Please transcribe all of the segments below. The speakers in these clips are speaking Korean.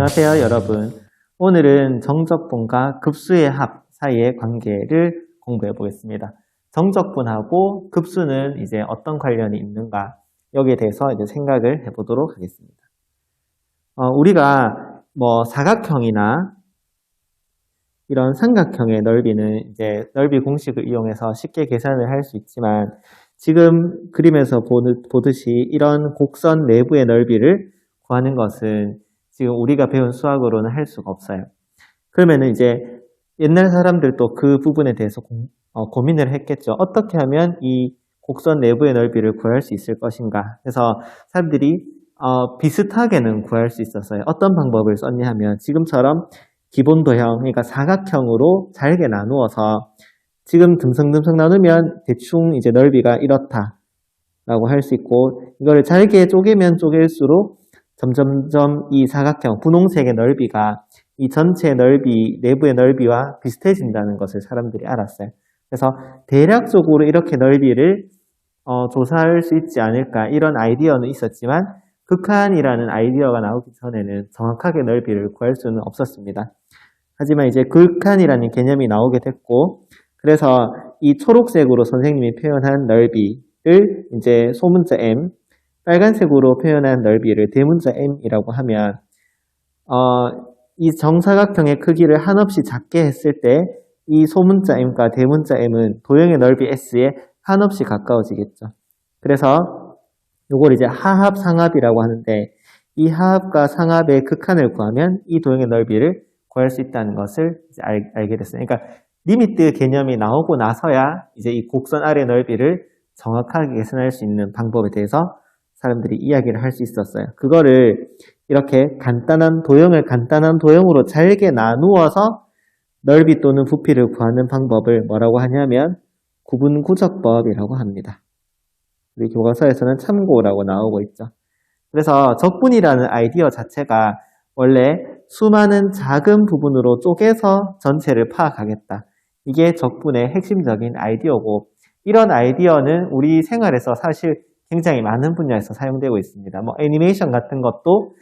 안녕하세요, 여러분. 오늘은 정적분과 급수의 합 사이의 관계를 공부해 보겠습니다. 정적분하고 급수는 이제 어떤 관련이 있는가, 여기에 대해서 이제 생각을 해보도록 하겠습니다. 우리가 사각형이나 이런 삼각형의 넓이는 이제 넓이 공식을 이용해서 쉽게 계산을 할 수 있지만, 지금 그림에서 보듯이 이런 곡선 내부의 넓이를 구하는 것은 지금 우리가 배운 수학으로는 할 수가 없어요. 그러면은 이제 옛날 사람들도 그 부분에 대해서 고민을 했겠죠. 어떻게 하면 이 곡선 내부의 넓이를 구할 수 있을 것인가. 그래서 사람들이 비슷하게는 구할 수 있었어요. 어떤 방법을 썼냐 하면 지금처럼 기본 도형, 그러니까 사각형으로 잘게 나누어서 지금 듬성듬성 나누면 대충 이제 넓이가 이렇다라고 할 수 있고, 이걸 잘게 쪼개면 쪼갤수록 점점점 이 사각형, 분홍색의 넓이가 이 전체 넓이, 내부의 넓이와 비슷해진다는 것을 사람들이 알았어요. 그래서 대략적으로 이렇게 넓이를 조사할 수 있지 않을까, 이런 아이디어는 있었지만 극한이라는 아이디어가 나오기 전에는 정확하게 넓이를 구할 수는 없었습니다. 하지만 이제 극한이라는 개념이 나오게 됐고, 그래서 이 초록색으로 선생님이 표현한 넓이를 이제 소문자 m, 빨간색으로 표현한 넓이를 대문자 m이라고 하면 이 정사각형의 크기를 한없이 작게 했을 때 이 소문자 m과 대문자 m은 도형의 넓이 s에 한없이 가까워지겠죠. 그래서 이걸 이제 하합, 상합이라고 하는데, 이 하합과 상합의 극한을 구하면 이 도형의 넓이를 구할 수 있다는 것을 이제 알게 됐어요. 그러니까 리미트 개념이 나오고 나서야 이제 이 곡선 아래 넓이를 정확하게 계산할 수 있는 방법에 대해서 사람들이 이야기를 할 수 있었어요. 그거를 이렇게 간단한 도형으로 잘게 나누어서 넓이 또는 부피를 구하는 방법을 뭐라고 하냐면 구분구적법이라고 합니다. 우리 교과서에서는 참고라고 나오고 있죠. 그래서 적분이라는 아이디어 자체가 원래 수많은 작은 부분으로 쪼개서 전체를 파악하겠다. 이게 적분의 핵심적인 아이디어고, 이런 아이디어는 우리 생활에서 사실 굉장히 많은 분야에서 사용되고 있습니다. 애니메이션 같은 것도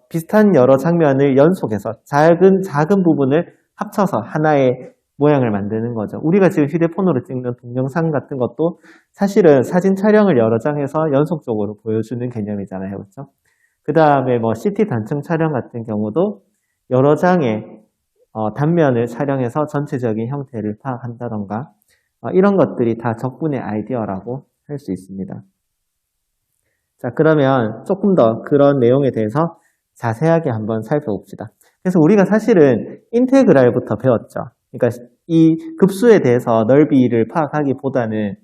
비슷한 여러 장면을 연속해서 작은 부분을 합쳐서 하나의 모양을 만드는 거죠. 우리가 지금 휴대폰으로 찍는 동영상 같은 것도 사실은 사진 촬영을 여러 장 해서 연속적으로 보여주는 개념이잖아요. 그렇죠? 그 다음에 CT 단층 촬영 같은 경우도 여러 장의 단면을 촬영해서 전체적인 형태를 파악한다던가, 이런 것들이 다 적분의 아이디어라고 할 수 있습니다. 자, 그러면 조금 더 그런 내용에 대해서 자세하게 한번 살펴봅시다. 그래서 우리가 사실은 인테그랄부터 배웠죠. 그러니까 이 급수에 대해서 넓이를 파악하기보다는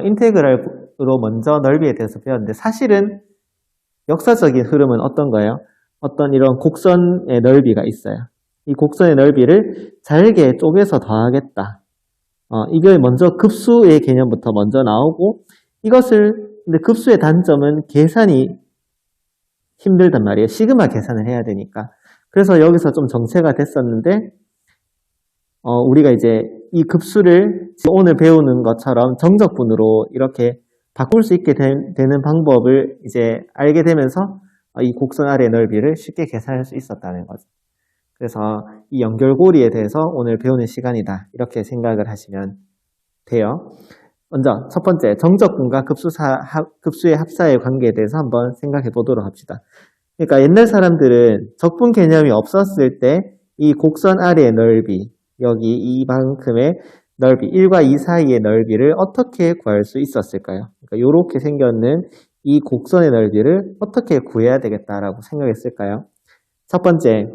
인테그랄로 먼저 넓이에 대해서 배웠는데, 사실은 역사적인 흐름은 어떤 거예요? 어떤 이런 곡선의 넓이가 있어요. 이 곡선의 넓이를 잘게 쪼개서 더하겠다. 이게 먼저 급수의 개념부터 먼저 나오고, 근데 급수의 단점은 계산이 힘들단 말이에요. 시그마 계산을 해야 되니까. 그래서 여기서 좀 정체가 됐었는데, 우리가 이제 이 급수를 오늘 배우는 것처럼 정적분으로 이렇게 바꿀 수 있게 되는 방법을 이제 알게 되면서 이 곡선 아래 넓이를 쉽게 계산할 수 있었다는 거죠. 그래서 이 연결고리에 대해서 오늘 배우는 시간이다, 이렇게 생각을 하시면 돼요. 먼저 첫 번째, 정적분과 급수의 합사의 관계에 대해서 한번 생각해 보도록 합시다. 그러니까 옛날 사람들은 적분 개념이 없었을 때 이 곡선 아래의 넓이, 여기 이만큼의 넓이, 1과 2 사이의 넓이를 어떻게 구할 수 있었을까요? 그러니까 이렇게 생겼는 이 곡선의 넓이를 어떻게 구해야 되겠다라고 생각했을까요? 첫 번째,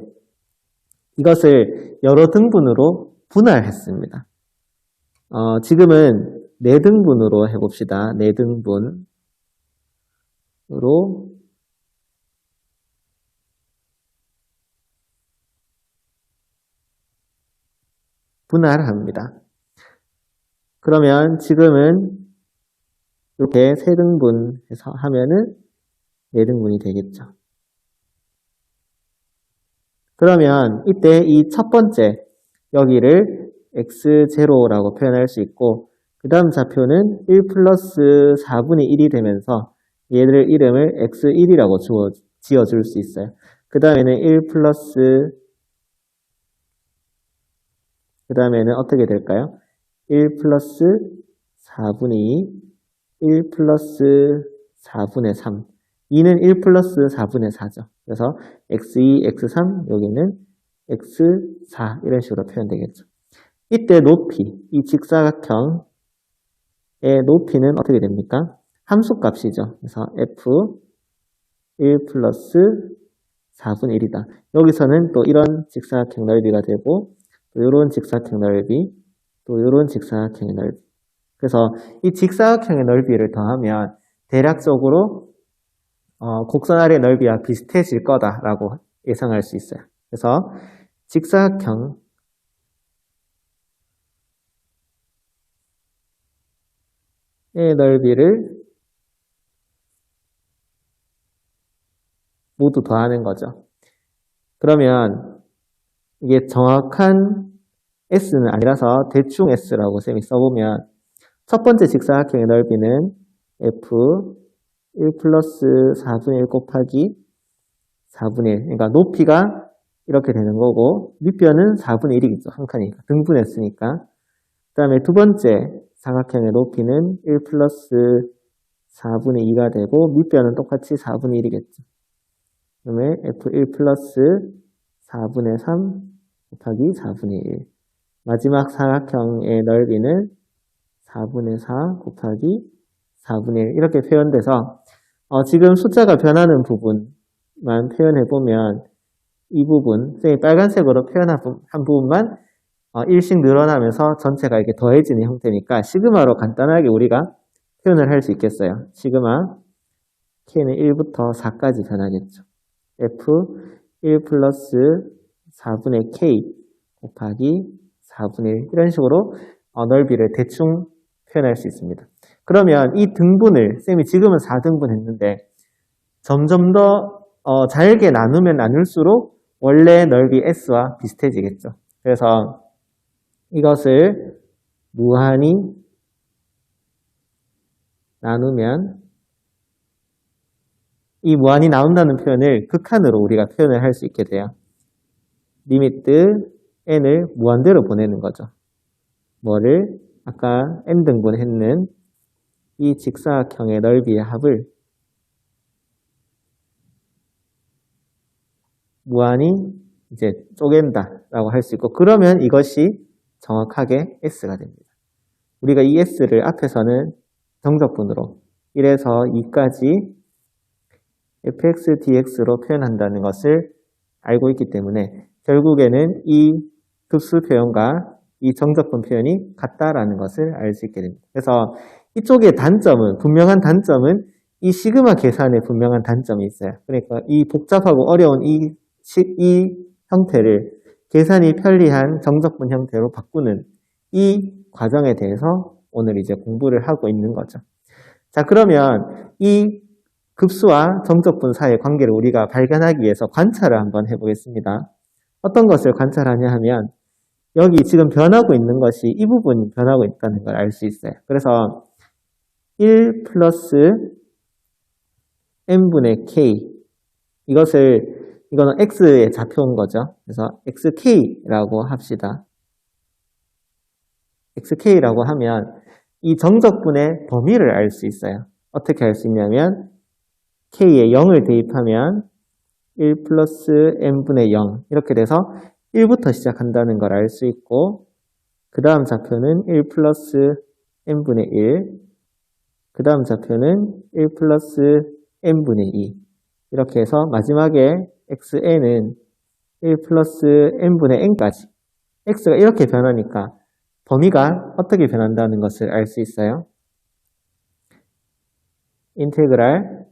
이것을 여러 등분으로 분할했습니다. 지금은 4등분으로 해봅시다. 4등분으로 분할합니다. 그러면 지금은 이렇게 3등분해서 하면은 4등분이 되겠죠. 그러면 이때 이 첫 번째, 여기를 x0라고 표현할 수 있고, 그 다음 좌표는 1 플러스 4분의 1이 되면서 얘들 이름을 x1이라고 지어줄 수 있어요. 그 다음에는 1 플러스, 그 다음에는 어떻게 될까요? 1 플러스 4분의 2, 1 플러스 4분의 3. 2는 1 플러스 4분의 4죠. 그래서 x2, x3, 여기는 x4 이런 식으로 표현되겠죠. 이때 높이, 이 직사각형의 높이는 어떻게 됩니까? 함수값이죠. 그래서 f 1 플러스 4분의 1이다. 여기서는 또 이런 직사각형 넓이가 되고 또 이런 직사각형 넓이, 또 이런 직사각형의 넓이. 그래서 이 직사각형의 넓이를 더하면 대략적으로 곡선 아래 넓이와 비슷해질 거다라고 예상할 수 있어요. 그래서 직사각형의 넓이를 모두 더하는 거죠. 그러면 이게 정확한 S는 아니라서 대충 S라고 쌤이 써보면 첫 번째 직사각형의 넓이는 F 1 플러스 4분의 1 곱하기 4분의 1. 그러니까 높이가 이렇게 되는 거고 밑변은 4분의 1이겠죠. 한 칸이니까. 등분했으니까. 그 다음에 두 번째 사각형의 높이는 1 플러스 4분의 2가 되고 밑변은 똑같이 4분의 1이겠죠. 그 다음에 F1 플러스 4분의 3 곱하기 4분의 1. 마지막 사각형의 넓이는 4분의 4 곱하기 4분의 1 이렇게 표현돼서 지금 숫자가 변하는 부분만 표현해보면 이 부분, 쌤이 빨간색으로 표현한 한 부분만 1씩 늘어나면서 전체가 이렇게 더해지는 형태니까 시그마로 간단하게 우리가 표현을 할 수 있겠어요. 시그마 K는 1부터 4까지 변하겠죠. F 1 플러스 4분의 K 곱하기 4분의 1 이런 식으로 넓이를 대충 표현할 수 있습니다. 그러면 이 등분을 쌤이 지금은 4등분 했는데 점점 더 잘게 나누면 나눌수록 원래 넓이 S와 비슷해지겠죠. 그래서 이것을 무한히 나누면 이 무한히 나눈다는 표현을 극한으로 우리가 표현을 할 수 있게 돼요. 리미트 n을 무한대로 보내는 거죠. 뭐를 아까 n등분 했는 이 직사각형의 넓이의 합을 무한히 이제 쪼갠다라고 할 수 있고 그러면 이것이 정확하게 s가 됩니다. 우리가 이 s를 앞에서는 정적분으로 1에서 2까지 fx, dx로 표현한다는 것을 알고 있기 때문에 결국에는 이 급수 표현과 이 정적분 표현이 같다라는 것을 알 수 있게 됩니다. 그래서 이쪽의 단점은, 분명한 단점은 이 시그마 계산에 분명한 단점이 있어요. 그러니까 이 복잡하고 어려운 이 형태를 계산이 편리한 정적분 형태로 바꾸는 이 과정에 대해서 오늘 이제 공부를 하고 있는 거죠. 자, 그러면 이 급수와 정적분 사이의 관계를 우리가 발견하기 위해서 관찰을 한번 해보겠습니다. 어떤 것을 관찰하냐 하면 여기 지금 변하고 있는 것이 이 부분이 변하고 있다는 걸 알 수 있어요. 그래서 1 플러스 n분의 k 이거는 x에 잡혀온 거죠. 그래서 xk라고 합시다. xk라고 하면 이 정적분의 범위를 알 수 있어요. 어떻게 알 수 있냐면 k에 0을 대입하면 1 플러스 n분의 0 이렇게 돼서 1부터 시작한다는 걸 알 수 있고 그 다음 좌표는 1 플러스 n분의 1 그 다음 좌표는 1 플러스 n분의 2 이렇게 해서 마지막에 xn은 1 플러스 n분의 n까지 x가 이렇게 변하니까 범위가 어떻게 변한다는 것을 알 수 있어요. 인테그랄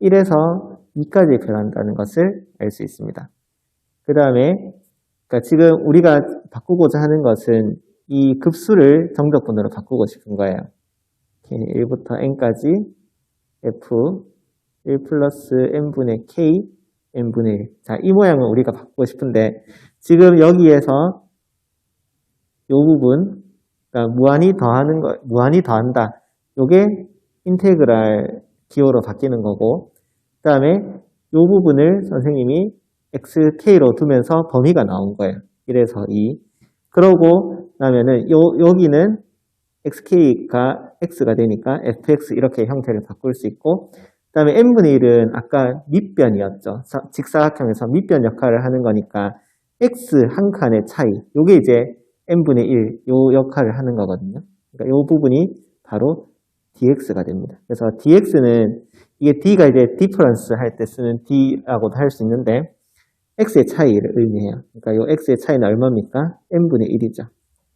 1에서 2까지 변한다는 것을 알 수 있습니다. 그 다음에 그러니까 지금 우리가 바꾸고자 하는 것은 이 급수를 정적분으로 바꾸고 싶은 거예요. K는 1부터 n까지 f 1 플러스 n분의 k n분의 1. 자, 이 모양을 우리가 바꾸고 싶은데 지금 여기에서 이 부분 그러니까 무한히 더한다. 이게 인테그랄 기호로 바뀌는 거고 다음에 이 부분을 선생님이 xk로 두면서 범위가 나온 거예요. 1에서 2. 그러고 나면은 여기는 xk가 x가 되니까 fx 이렇게 형태를 바꿀 수 있고, 그 다음에 n분의 1은 아까 밑변이었죠. 직사각형에서 밑변 역할을 하는 거니까 x 한 칸의 차이, 요게 이제 n분의 1, 요 역할을 하는 거거든요. 그러니까 요 부분이 바로 dx가 됩니다. 그래서 dx는 이게 d가 이제 difference 할 때 쓰는 d라고도 할 수 있는데 x의 차이를 의미해요. 그러니까 요 x의 차이는 얼마입니까? n분의 1이죠.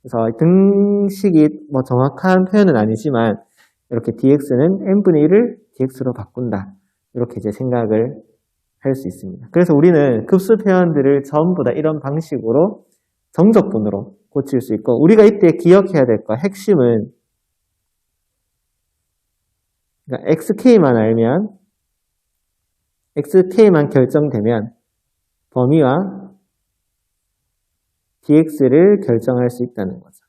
그래서 등식이 뭐 정확한 표현은 아니지만 이렇게 dx는 n분의 1을 dx로 바꾼다. 이렇게 이제 생각을 할 수 있습니다. 그래서 우리는 급수 표현들을 전부 다 이런 방식으로 정적분으로 고칠 수 있고, 우리가 이때 기억해야 될 거 핵심은 그러니까 xk만 알면, xk만 결정되면 범위와 dx를 결정할 수 있다는 거죠.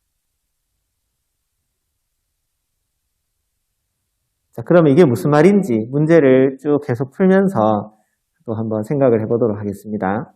자, 그러면 이게 무슨 말인지 문제를 쭉 계속 풀면서 또 한번 생각을 해보도록 하겠습니다.